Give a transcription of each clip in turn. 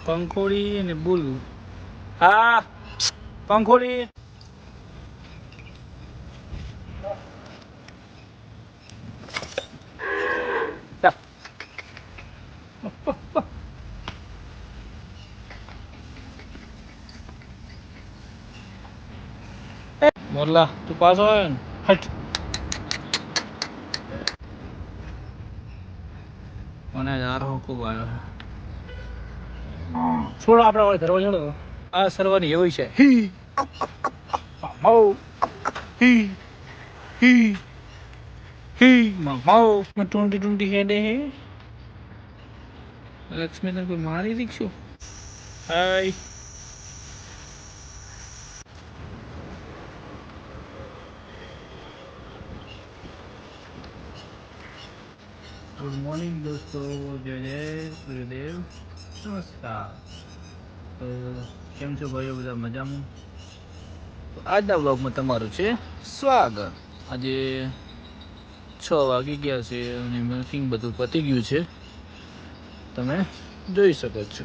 પંખોડી ને બુલ. હા પંખોડી. મોરલા તું પાછો આવ્યો ને હટ. મને યાર ખૂબ આવ્યો છે. છોડો આપણે હવે ધરવા છોડો. આ સરવાની એવું છે. હી હો હી હી હી માઉ ટુંટી ટુંટી હેડે હે. લક્ષ્મી તને કોઈ મારી દીકશું. હાય ગુડ મોર્નિંગ દોસ્તો. જય જય સૂર્યદેવ. નમસ્કાર. તો કેમ છો ભાઈઓ, બધા મજામાં? તો આજના બ્લોગમાં તમારું છે સ્વાગત. આજે 6 વાગી ગયા છે અને મિલ્કિંગ બધું પતી ગયું છે, તમે જોઈ શકો છો.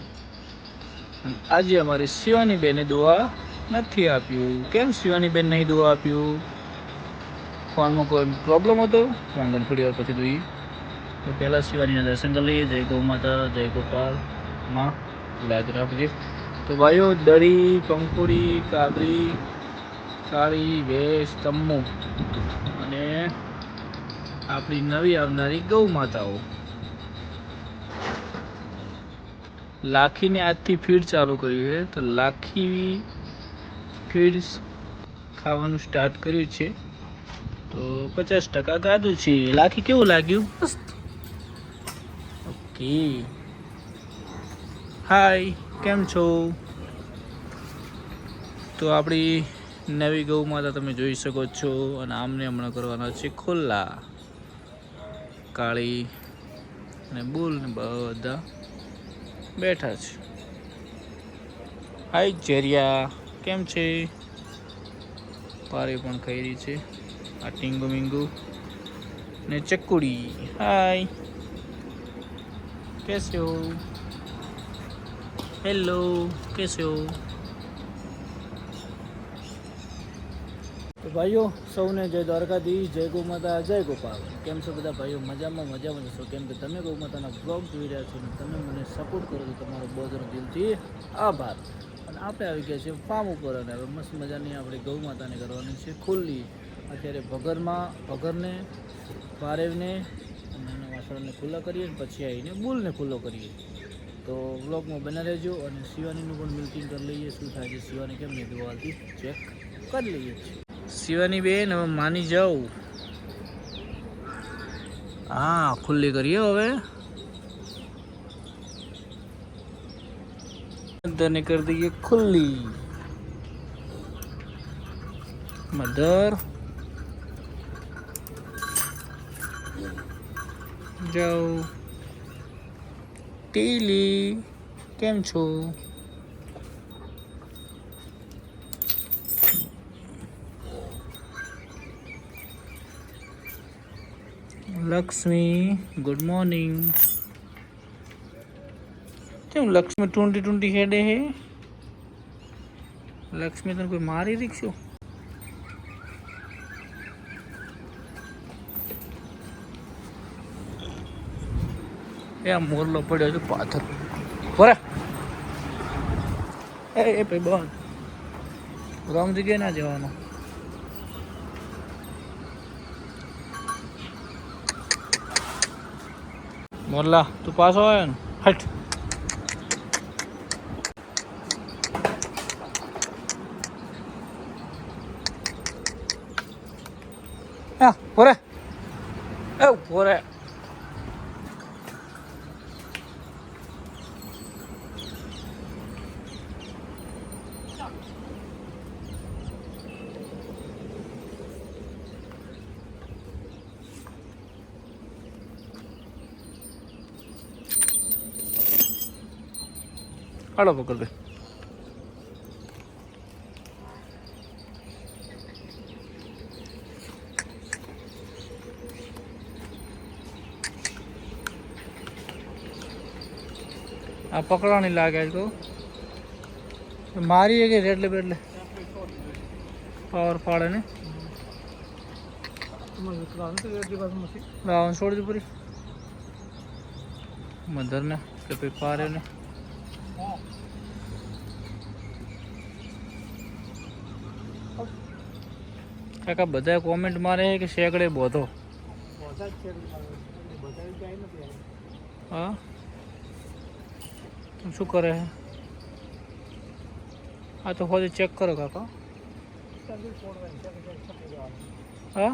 આજે અમારી શિવાની બેને દુઆ નથી આપ્યું. કેમ શિવાની બેન નહીં દુઆ આપ્યું? ફોનમાં કોઈ પ્રોબ્લેમ હતો? વાંધો થોડી વાર પછી જોઈએ. તો પહેલાં શિવાનીના દર્શન કરી લઈએ. જય ગૌ માતા, જય ગોપાલ માં, લાજ રાખજે. તો ભાઈઓ, દરી, પંખોડી, કાબરી, કાળી ભેંસ, તમ્મુ અને આપણી નવી આવનારી ગૌ માતાઓ. લાખીને આજથી ફીડ ચાલુ કર્યું છે, તો લાખી ફીડ ખાવાનું સ્ટાર્ટ કર્યું છે. તો 50% ગાધું છે. લાખી કેવું લાગ્યું? ઓકે. હાય, કેમ છો? તો આપણી નવી ગૌ માતા તમે જોઈ શકો છો. અને આમને હમણાં કરવાના છે ખુલ્લા. કાળી અને બુલ ને બધા બેઠા છે. હાય જેરિયા, કેમ છે? પારી પણ ખાઈ રહી છે. આ ટીંગુ મીંગુ ને ચકુડી. હાય, કેસે હો? હેલો, કેસે હો? તો ભાઈઓ, સૌને જય દ્વારકાધીશ, જય ગૌ માતા, જય ગોપાલ. કેમ છો બધા ભાઈઓ? મજામાં છો? કેમ કે તમે ગૌ માતાના બ્લોગ જોઈ રહ્યા છો અને તમે મને સપોર્ટ કરો છો, તમારો બહુ દિલથી આભાર. અને આપણે આવી ગયા છીએ ફાર્મ ઉપર અને હવે મસ્ત મજાની આપણે ગૌ માતાને કરવાની છે ખુલ્લી. અત્યારે ભગરને, પારેવને અને નાના વાસણને ખુલ્લા કરીએ અને પછી આવીને બુલને ખુલ્લો કરીએ. તો બ્લોગમાં બના રહેજો. અને શિવાનીનું પણ મિલ્કિંગ કરી લઈએ. શું થાય છે શિવાની કેમ નહીં દોવાથી ચેક કરી લઈએ છીએ. શિવાની બેન, હવે માની જાઓ. હા, ખુલ્લી કરીએ હવે. તને કરી દઈએ ખુલ્લી. મધર જાઓ. ટીલી, કેમ છો? Lakshmi, good morning. કેમ લક્ષ્મી ટુંટી ટુંટી હેડે હે? લક્ષ્મી તને કોઈ મારી દીકશું. એ આ મોરલો પડ્યો છે પાથર. બરા એ ભાઈ બોલ, રોંગ જગ્યાએ ના જવાનું. મોરલા તું પાછો આવ્યો ને હટ. હા પોરે એ પોરે. હાલો પકડ દે. આ પકડવાની લાગે તો મારી કે એટલે બેટલે પાવર પાડે ને રાવણ છોડ દે પૂરી મધર ને કે પછી પારે ને કાકા બધા કોમેન્ટ મારે કે શેકડે બોધો હા શું કરે હે આ તો ખોદી ચેક કરો કાકા હા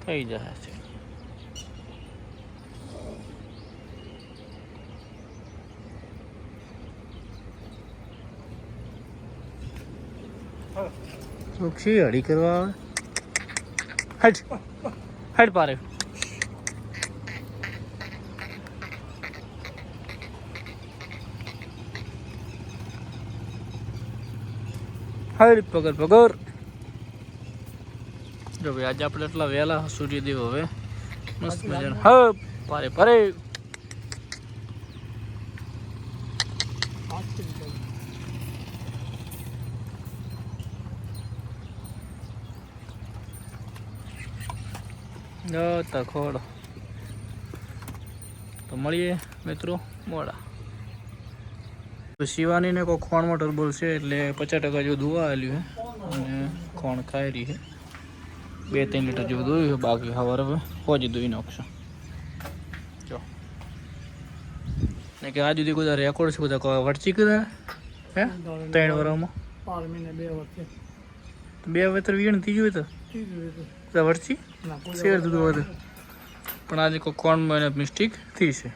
થઈ જાય છે ચોકસી હળી કરવા આવે હટ હટ પારે હટ પગર પગર જો ભાઈ આજે આપણે એટલા વહેલા સૂર્યદેવ હવે મસ્ત મજાના હ પારે પારે તખોડ તો મળીએ મિત્રો મોડા શિવાનીને કોઈ ખોણમાં ટરબોલ છે એટલે 50% જેવું દુવા આવેલું છે અને ખોણ ખાઈ રહી છે 2-3 લીટર જેવું દોયું છે બાકી સવારે હવે પહોંચી દોઈ નાખશું જો ને કે આજ સુધી બધા રેકોર્ડ છે બધા વરચી કર્યા હે 3 વર્ષમાં 2 વેતર વીણ થઈ ગયું તો વરચી શેર દૂધ વધે પણ આજે કોઈ કોણમાં એને મિસ્ટેક થઈ છે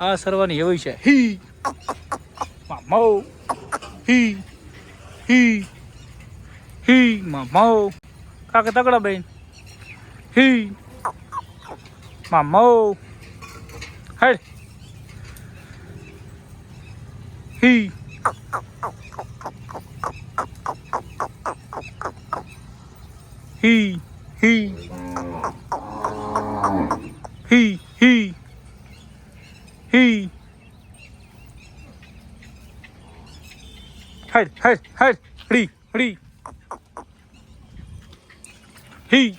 આ સરવાની એવી છે હી મામો હી હી હી મામો કાકા તકડા બેન હી મામો હેડ હી હી હી હી હી હી હેડ હેડ હેડ હડી હડી હી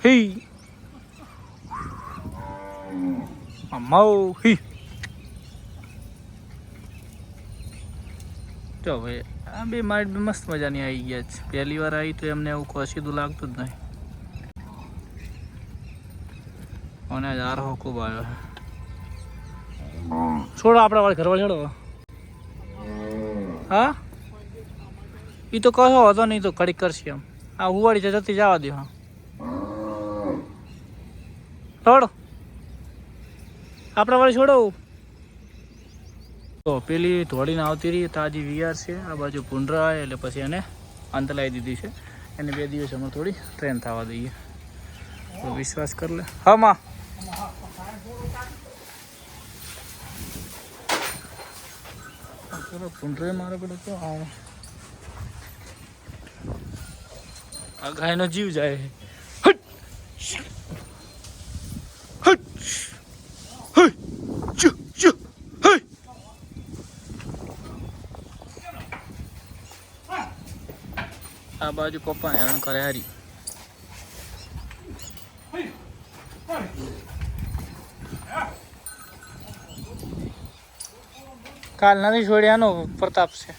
હી મામો હી જો ભાઈ આ બે માઇટ મસ્ત મજાની આવી ગયા છે પહેલી વાર આવી તો એમને એવું કોઈ સીધું લાગતું જ નહીં અને આજ આરો ખૂબ આવ્યો છે છોડો આપણા વાળા ઘરવાળી છોડો હા એ તો કશો હતો નહીં તો ઘડીક કરશે એમ આ હુવાડી જતી જવા દો હા છોડો આપણા વાળી છોડો તો પેલી ધોળીને આવતી રહી તાજી વીઆર છે આ બાજુ પુંડરા એટલે પછી એને અંત લાવી દીધી છે એને 2 દિવસ અમે થોડી ટ્રેન થવા દઈએ તો વિશ્વાસ કરી લે હા માં ચલો પુંડરે મારે પડે તો આ ગાયનો જીવ જાય આ બાજુ પપ્પા હેરાન કરે હારી કાલ નથી છોડ્યાનો પ્રતાપ છે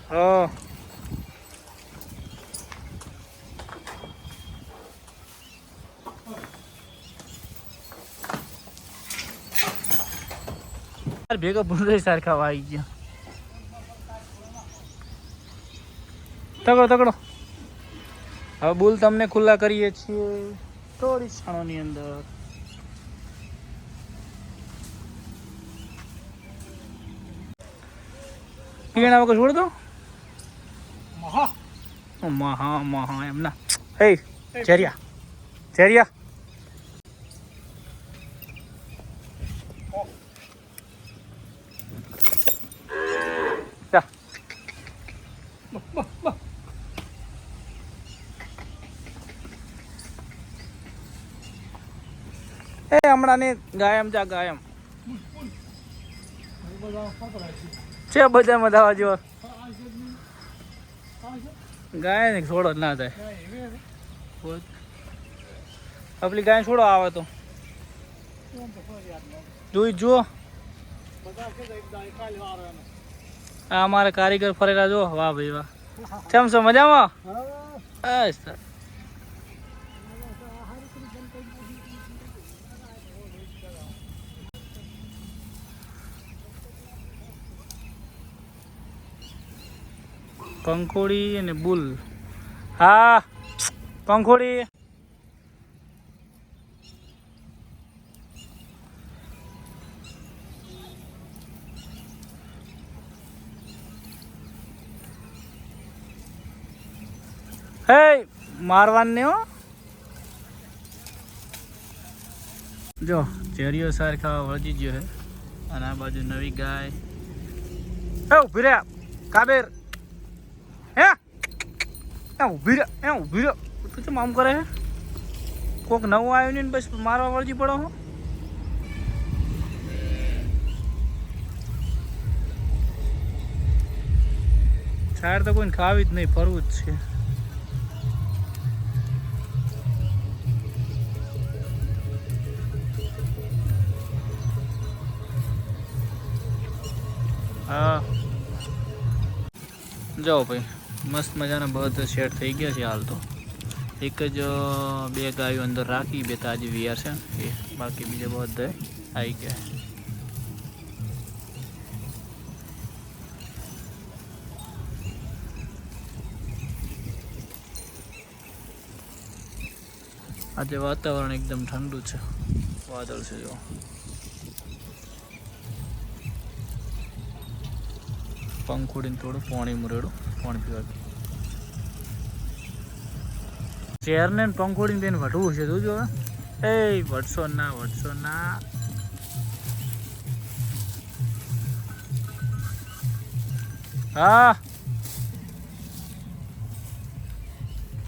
હા ભેગા ભૂંડઈ સરખા આવી ગયા તગડો તગડો હવે બુલ તમને ખુલ્લા કરીએ છીએ થોડી ક્ષણોની અંદર પીણા વગર છોડ દો મહા મહા એમના Hey, Cheria. Cheria. હમણાં ને ગાયમ જા ગાયમ છે બજારમાં જવા જેવો ગાય ને છોડો જ ના થાય આપલી ગાય છોડો આવે તો જોઈ જુઓ આ અમારે કારીગર ફરેલા જો વાહ ભાઈ વાહ કેમ છો મજામાં બસ પંખોડી અને બુલ હા પંખોડી હે મારવાન ને હો જો ચેરીઓ સાર ખાવા વળગી ગયો હે અને આ બાજુ નવી ગાય એ ઉભી રહ્યા કાબેર હે ઉભી રહ્યો તું કેમ આમ કરે હે કોક નવું આવ્યું ને બસ મારવા વળગી પડો હો છાડ તો કોઈને ખાવી જ નહીં ફરવું જ છે હા જાઓ ભાઈ મસ્ત મજાના બધા સેટ થઈ ગયા છે હાલ તો એક જ બે ગાયો અંદર રાખી બે તાજી વિયાર છે એ બાકી બીજા બધા આવી ગયા આજે વાતાવરણ એકદમ ઠંડુ છે વાદળ છે જો પંખોડીને થોડું પાણી મુરેડું પાણી પીવા ચેરને પંખોડીને બેન વટવું છે તું જો એ વટશો ના હા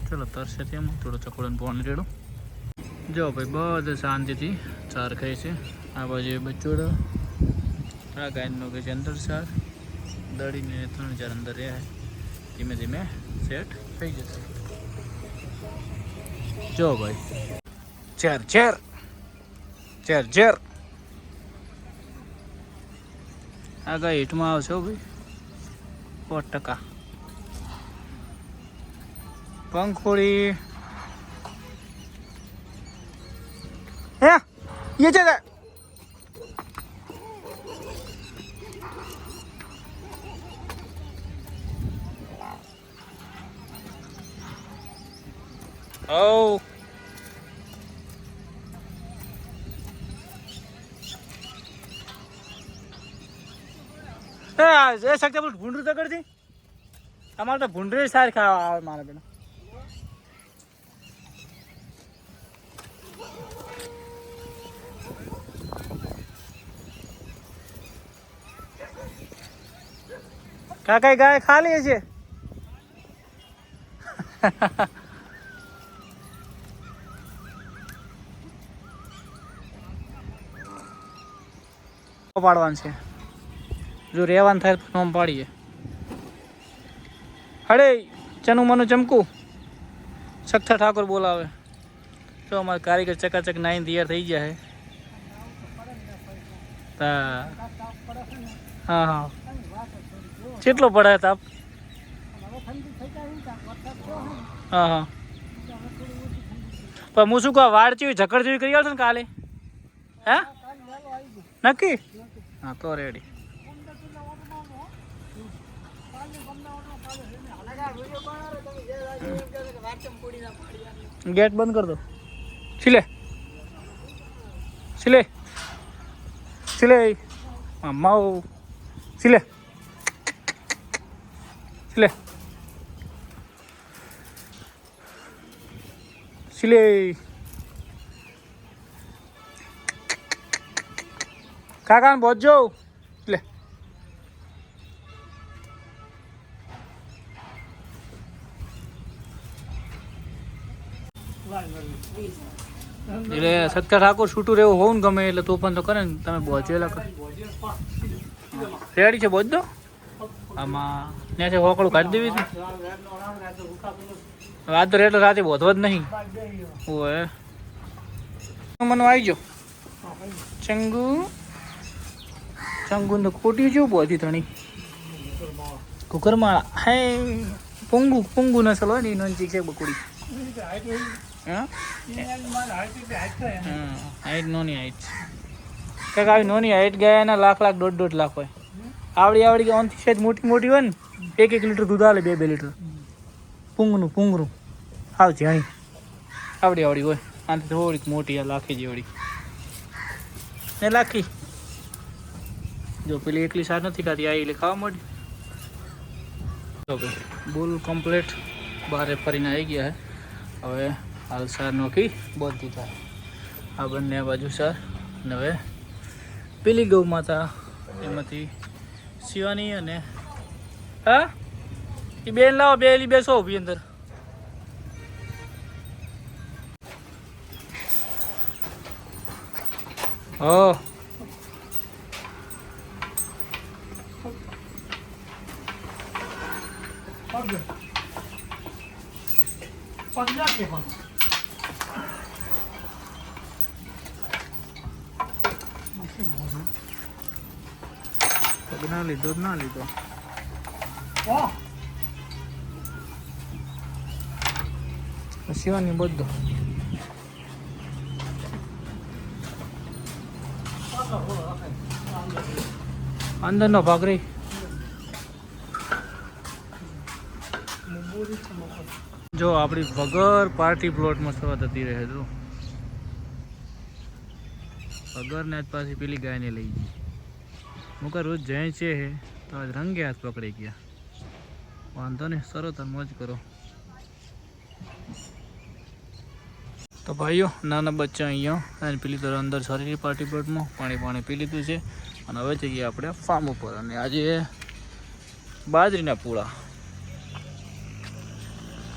ચલો તરસે તેમાં થોડો ચકોડો પાણી રેડું જો ભાઈ બધે શાંતિથી ચાર ખાય છે આ બાજુ બચ્ચોડો આ ગાયનો કે છે અંદર ચાર દળીને 3-4 અંદર રહે ધીમે ધીમે સેટ થઈ જશે જો ભાઈ ચેર આ ગાય હીટમાં આવશે ભાઈ 100% પંખોડી હે ये जगह Oh. એ શકते बोल भूंडरू तो कर दी हमारे तो भूंडरे सारे खावा मारे बेटा काका गाय खा ली છે પાડવાનું છે જો રેવાનું થાય નોમ પાડીએ હડે ચનું મનું ચમકું સખ્તા ઠાકોર બોલાવે તો અમારા કારીગર ચકાચક નાઈને તૈયાર થઈ ગયા છે હા હા કેટલો પડે તાપ હા હા પણ હું શું કહું વાડ જેવી ઝકડ જેવી કરી આવશે ને કાલે હે નક્કી હા તો રેડી गेट बंद कर दो सिले सिले सिले माओ सिले सिले સિલે કાકા ને પહોંચજો લે એટલે સત્કાર ઠાકોર છૂટું રહેવું હોવું ને ગમે એટલે તોફાન તો કરે ને તમે પહોંચેલા કરો રેડી છે પહોંચ દો આમાં ત્યાં છે હોકળું કાઢી દેવી છે રાત તો એટલે રાતે પહોંચવા જ નહીં ઓય મને આવી ગયો ચંગુ ચંગુ તો ખોટી જો પહોંચી ધણી કુકરમાળા હે પોંગુ પોંગુ નસલ હોય ને નોંચી છે બકુડી હા હાઈટ નોની હાઈટ કંઈક આવી નોની હાઈટ ગયા એના લાખ લાખ 1.5 લાખ હોય આવડી કે ઓનથી સેજ મોટી મોટી હોય ને 1 લીટર દૂધ આલે 2 લીટર પૂંગરું હાવ જાણી આવડી હોય આનાથી થોડીક મોટી આ લાખી જેવડી ને લાખી જો પેલી એકલી સાર નથી ખાતી આ એટલે ખાવા મળી બોલ કમ્પ્લીટ બહાર ફરીને આવી ગયા હે હવે હાલ સાર નોખી બોલતી થાય આ બંને બાજુ સાર અને હવે પેલી ગૌ માતા એમાંથી શિવાની અને હા એ બેન લાવો બેલી બેસો ઉભી અંદર Oh. ના લીધો શિવાની બધો અંદર નો ભાગ રહી જો આપણી વગર પાર્ટી પ્લોટમાં સવા થતી રહે તો વગર ને પાછી પેલી ગાયને લઈ ગઈ મુકા રોજ જાય છે તો આજ રંગે હાથ પકડી ગયા વાંધો ને સરો તર મોજ કરો તો ભાઈઓ નાના બચ્ચા અહીંયા અને પેલી તરફ અંદર સારી પાર્ટી પ્લોટમાં પાણી પી લીધું છે અને હવે જઈએ આપણે ફાર્મ ઉપર અને આજે બાજરીના પૂળા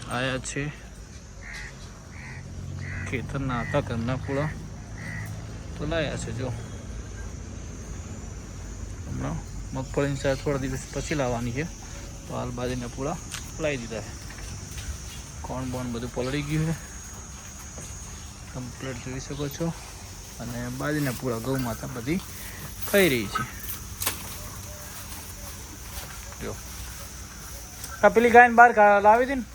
આયા છે ખેતરના હતા ઘરના પૂળા તો લાયા છે જો હમણાં મગફળીની સાથે થોડા દિવસ પછી લાવવાની છે તો હાલ બાજરીના પૂળા લાવી દીધા છે કોણ બોન બધું પલળી ગયું છે કમ્પ્લીટ જોઈ શકો છો અને બાજરીના પૂળા ગૌ માતા બધી ખાઈ રહી છે જો આ પેલી ગાયને બહાર લાવી હતી ને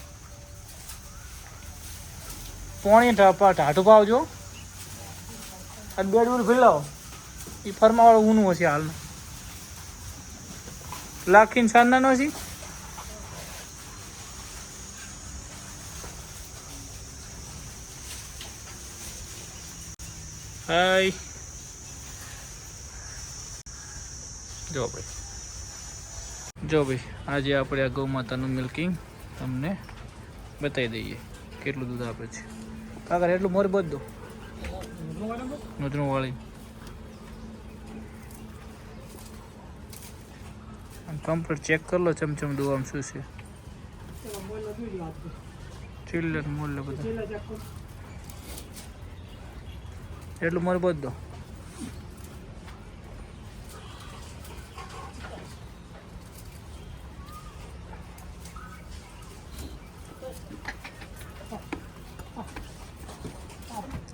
પોણી ટાઢું પાવજો અને બે ડૂર ફેલાવો એ ફરમાવાળું ઊનું હશે હાલમાં લાખીને સાંજના હશે હાય જો ભાઈ આજે આપણે આ ગૌ માતાનું મિલ્કિંગ તમને બતાવી દઈએ કેટલું દૂધ આપે છે કાકા એટલું મોર બધું નોતરું વાળી કમ્પ્લીટ ચેક કરી લો ચમચમ દુઆમ શું છે ચિલ્લર મોલ બધું એટલું મોર બધું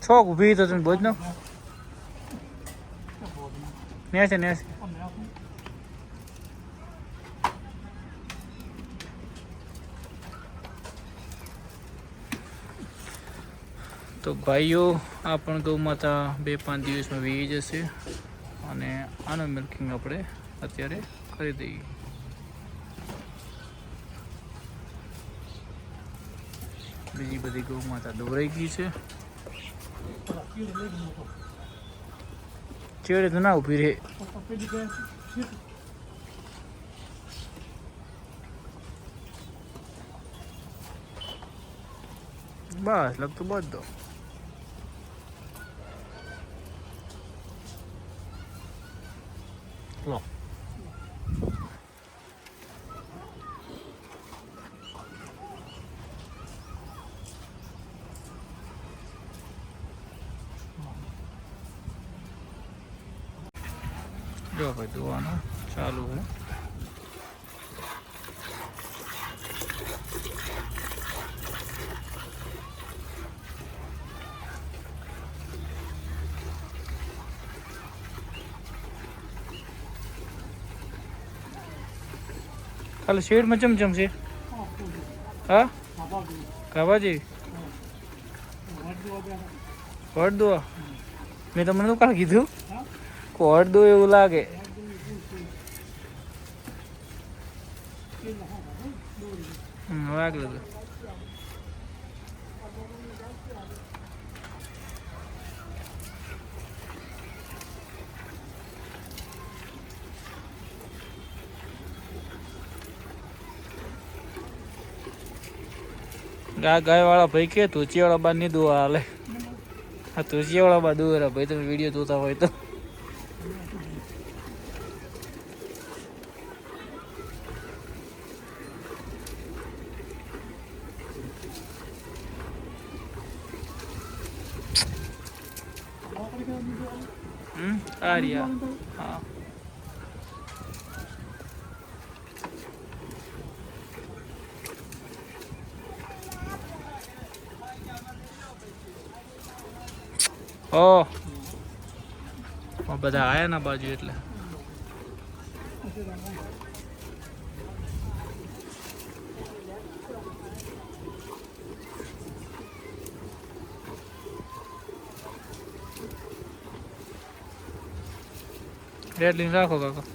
છોક ઊભી તો તમે બોજ નો નેસે તો ભાઈઓ આ પણ ગૌ માતા 2-5 દિવસમાં વી જશે અને આનું મિલ્કિંગ આપણે અત્યારે કરી દઈએ બીજી બધી ગૌ માતા દોરાઈ ગઈ છે ચેડે તો ના ઊભી રહે બસ લગતું બધો લો જો ભાઈ ધોવાનું ચાલુ છે ખાલી શેડમાં ચમચમ છે હા ખાવા જેવી વડ દો મેં તમને તો કાલ કીધું વડ દો એવું લાગે વાગ લાગે ગાય વાળા ભાઈ કે તુચિયાવાળા બા ની દુઆ હાલે હા તુચિયાવાળા બા દુઆ ભાઈ તમે વિડીયો જોતા હોય તો આ રહ્યા હા ઓ બધા આયા ના બાજુ એટલે રેડ લીન રાખો કાકા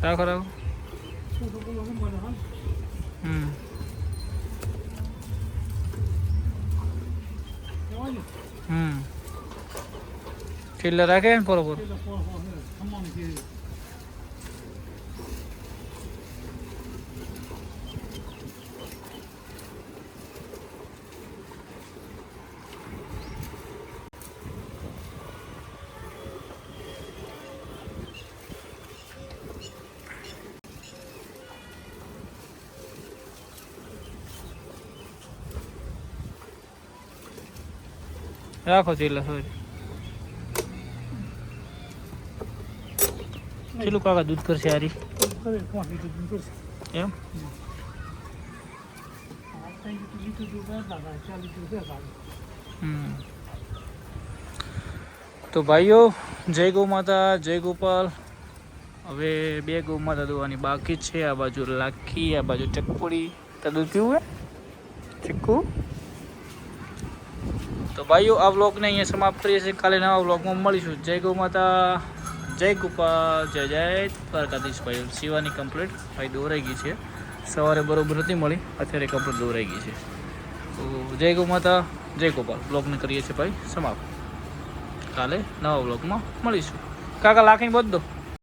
રાખો રાખો છેલ્લે રાખે ને બરોબર રાખો છેલ્લે સોરી ચેલું કાકા દૂધ કરશે હારી એમ તો ભાઈઓ જય ગૌ માતા જય ગોપાલ હવે બે ગૌ માતા દોવાની બાકી છે આ બાજુ લાખી આ બાજુ ચકપુડી તો દૂધ પીવું હે ચીકુ તો ભાઈઓ આ વ્લોગને અહીંયા સમાપ્ત કરીએ છીએ કાલે નવા વ્લોગમાં મળીશું જય ગૌ માતા જય ગોપાલ જય જય દ્વારકાધીશ ભાઈ શિવાની કમ્પ્લીટ ભાઈ દોરાઈ ગઈ છે સવારે બરોબર નથી મળી અત્યારે કમ્પ્લીટ દોરાઈ ગઈ છે તો જય ગૌ માતા જય ગોપાલ વ્લોગને કરીએ છીએ ભાઈ સમાપ્ત કાલે નવા વ્લોગમાં મળીશું કાકા લાખીને બોધ દો